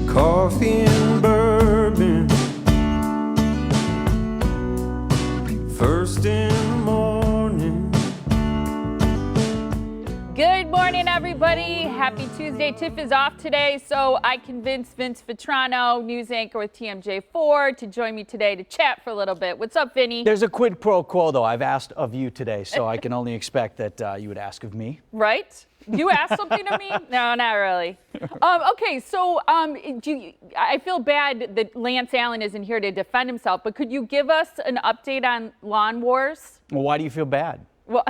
Coffee and bourbon, first in the morning. Good morning, everybody. Happy Tuesday. Tiff is off today, so I convinced Vince Vitrano, news anchor with TMJ4, to join me today to chat for a little bit. What's up, Vinny? There's a quid pro quo, though. I've asked of you today, so I can only expect that you would ask of me. Right? You asked something of me? No, not really. Okay, so I feel bad that Lance Allen isn't here to defend himself, but could you give us an update on Lawn Wars? Well, why do you feel bad? Well,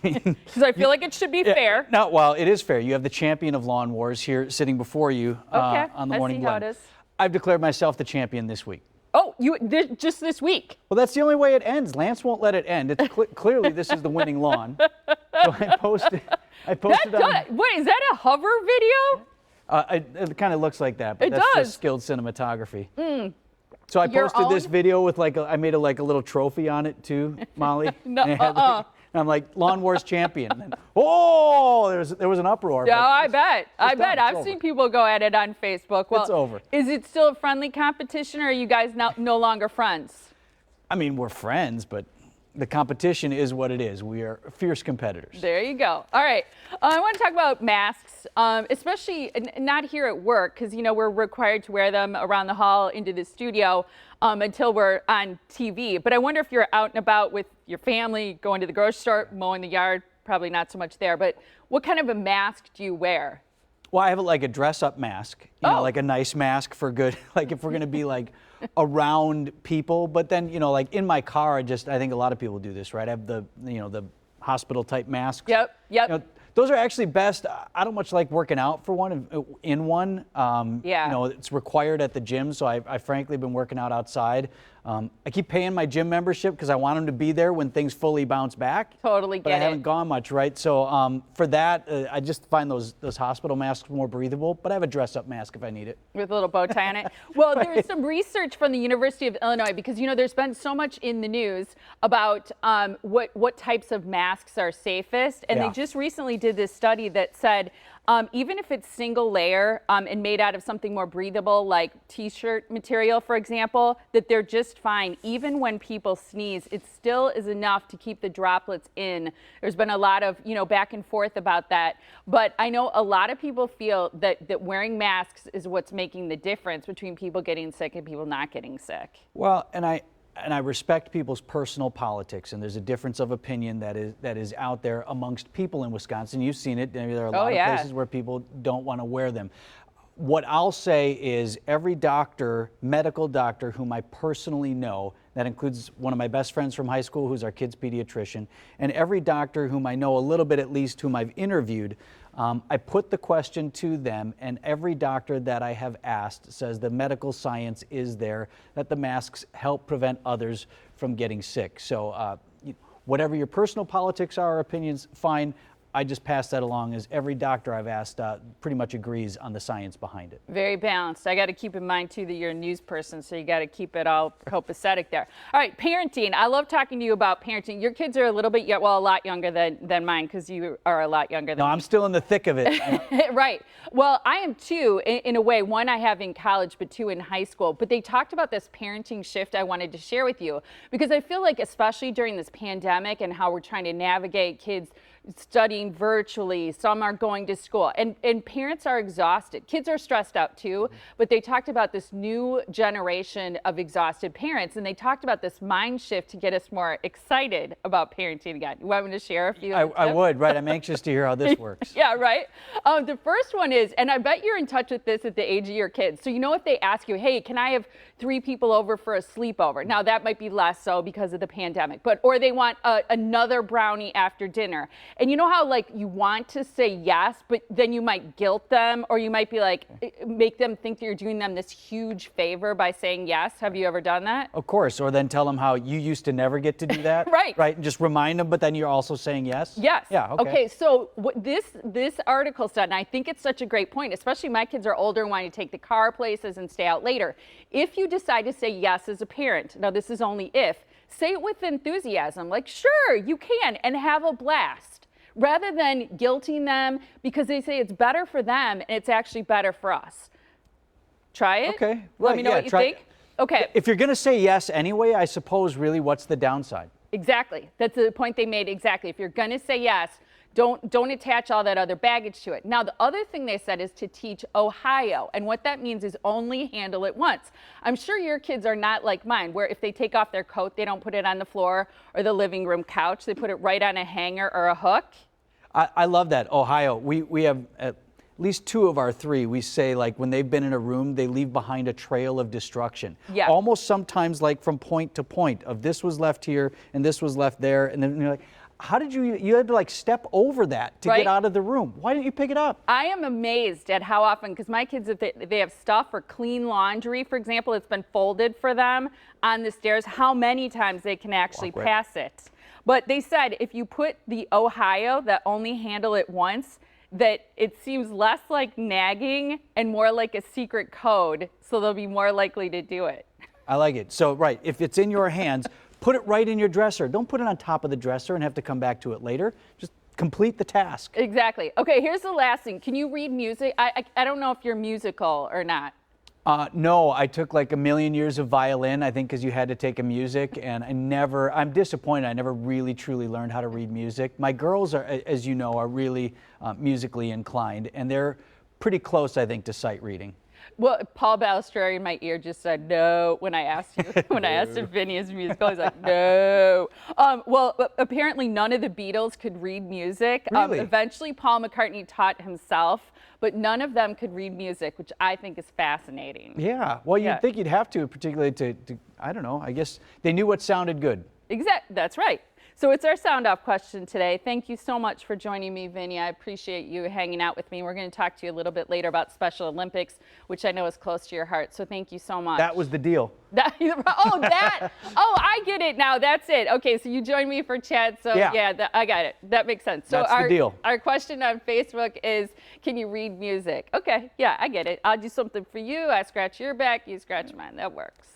because I feel like it should be fair. No, well, it is fair. You have the champion of Lawn Wars here sitting before you on the Morning Blend. How it is. I've declared myself the champion this week. Oh, just this week? Well, that's the only way it ends. Lance won't let it end. It's clearly this is the winning lawn. So I posted Wait, is that a hover video? It kind of looks like that, but It that's does. just skilled cinematography. So I posted this video with I made a little trophy on it too, Molly. No, and I'm like, Lawn Wars champion. And then, there was an uproar. No, I bet. bet. I've seen people go at it on Facebook. Well, it's over. Is it still a friendly competition, or are you guys no longer friends? I mean, we're friends, but the competition is what it is. We are fierce competitors. There you go. All right. I want to talk about masks, especially not here at work, because, we're required to wear them around the hall into the studio until we're on TV. But I wonder if you're out and about with your family, going to the grocery store, mowing the yard, probably not so much there. But what kind of a mask do you wear? Well, I have a dress-up mask, like a nice mask for good, if we're going to be around people. But then, in my car, I think a lot of people do this, right? I have the hospital-type masks. Yep. Those are actually best. I don't much like working out for one, in one. Yeah. It's required at the gym, so I frankly been working out outside. I keep paying my gym membership because I want them to be there when things fully bounce back. Totally get it. But I haven't gone much, right? So for that, I just find those hospital masks more breathable, but I have a dress-up mask if I need it. With a little bow tie on it. Well, there's some research from the University of Illinois, because, there's been so much in the news about what types of masks are safest. And they just recently did this study that said, even if it's single layer and made out of something more breathable, like t-shirt material, for example, that they're just fine. Even when people sneeze, it still is enough to keep the droplets in. There's been a lot of, back and forth about that. But I know a lot of people feel that wearing masks is what's making the difference between people getting sick and people not getting sick. Well, and I respect people's personal politics, and there's a difference of opinion that is out there amongst people in Wisconsin. You've seen it. There are a lot of places where people don't want to wear them. What I'll say is every medical doctor whom I personally know, that includes one of my best friends from high school who's our kid's pediatrician, and every doctor whom I know a little bit at least whom I've interviewed, I put the question to them, and every doctor that I have asked says the medical science is there, that the masks help prevent others from getting sick. So whatever your personal politics are or opinions, fine. I just pass that along, as every doctor I've asked pretty much agrees on the science behind it. Very balanced. I got to keep in mind, too, that you're a news person, so you got to keep it all copacetic there. All right, parenting. I love talking to you about parenting. Your kids are a little bit, a lot younger than mine, because you are a lot younger than me. No, I'm still in the thick of it. Right. Well, I am too, in a way. One I have in college, but two in high school. But they talked about this parenting shift I wanted to share with you, because I feel like, especially during this pandemic and how we're trying to navigate kids studying virtually, some are going to school, and parents are exhausted. Kids are stressed out too, but they talked about this new generation of exhausted parents, and they talked about this mind shift to get us more excited about parenting again. You want me to share a few? I would, right? I'm anxious to hear how this works. Yeah, right? The first one is, and I bet you're in touch with this at the age of your kids, so if they ask you, hey, can I have 3 people over for a sleepover? Now that might be less so because of the pandemic, or they want another brownie after dinner. And you know how you want to say yes, but then you might guilt them, or you might be make them think that you're doing them this huge favor by saying yes. Have you ever done that? Of course. Or then tell them how you used to never get to do that. Right. Right. And just remind them, but then you're also saying yes. Yes. Yeah. Okay. Okay. So what this article said, and I think it's such a great point, especially my kids are older and wanting to take the car places and stay out later. If you decide to say yes as a parent, now this is only if, say it with enthusiasm, sure, you can, and have a blast. rather than guilting them because they say it's better for them and it's actually better for us. Try it. Okay. Let me know what you think. Okay. If you're going to say yes anyway, I suppose really what's the downside? Exactly. That's the point they made. Exactly. If you're going to say yes, don't attach all that other baggage to it. Now, the other thing they said is to teach Ohio. And what that means is only handle it once. I'm sure your kids are not like mine, where if they take off their coat, they don't put it on the floor or the living room couch. They put it right on a hanger or a hook. I love that. Ohio. We have at least 2 of our 3. We say, like, when they've been in a room, they leave behind a trail of destruction. Yeah. Almost sometimes like from point to point of this was left here and this was left there. And then you're like, how did you had to like step over that to get out of the room? Why didn't you pick it up? I am amazed at how often, because my kids, if they have stuff or clean laundry, for example, it's been folded for them on the stairs, how many times they can actually pass it. But they said if you put the Ohio, that only handle it once, that it seems less like nagging and more like a secret code, so they'll be more likely to do it. I like it. So, right, if it's in your hands, put it right in your dresser. Don't put it on top of the dresser and have to come back to it later. Just complete the task. Exactly. Okay, here's the last thing. Can you read music? I don't know if you're musical or not. No, I took like a million years of violin, I think, because you had to take a music, and I'm disappointed. I never really truly learned how to read music. My girls are, as you know, are really musically inclined, and they're pretty close, I think, to sight reading. Well, Paul Balistreri in my ear just said no when I asked you, when I asked if Vinny is musical. He's like, no. Well, apparently none of the Beatles could read music. Really? Eventually, Paul McCartney taught himself, but none of them could read music, which I think is fascinating. Yeah. Well, you'd think you'd have to, particularly to, I don't know, I guess they knew what sounded good. That's right. So it's our sound off question today. Thank you so much for joining me, Vinny. I appreciate you hanging out with me. We're going to talk to you a little bit later about Special Olympics, which I know is close to your heart. So thank you so much. That was the deal. I get it now. That's it. Okay, so you joined me for chat. So yeah, I got it. That makes sense. So that's the deal. Our question on Facebook is, can you read music? Okay, yeah, I get it. I'll do something for you. I scratch your back, you scratch mine. That works.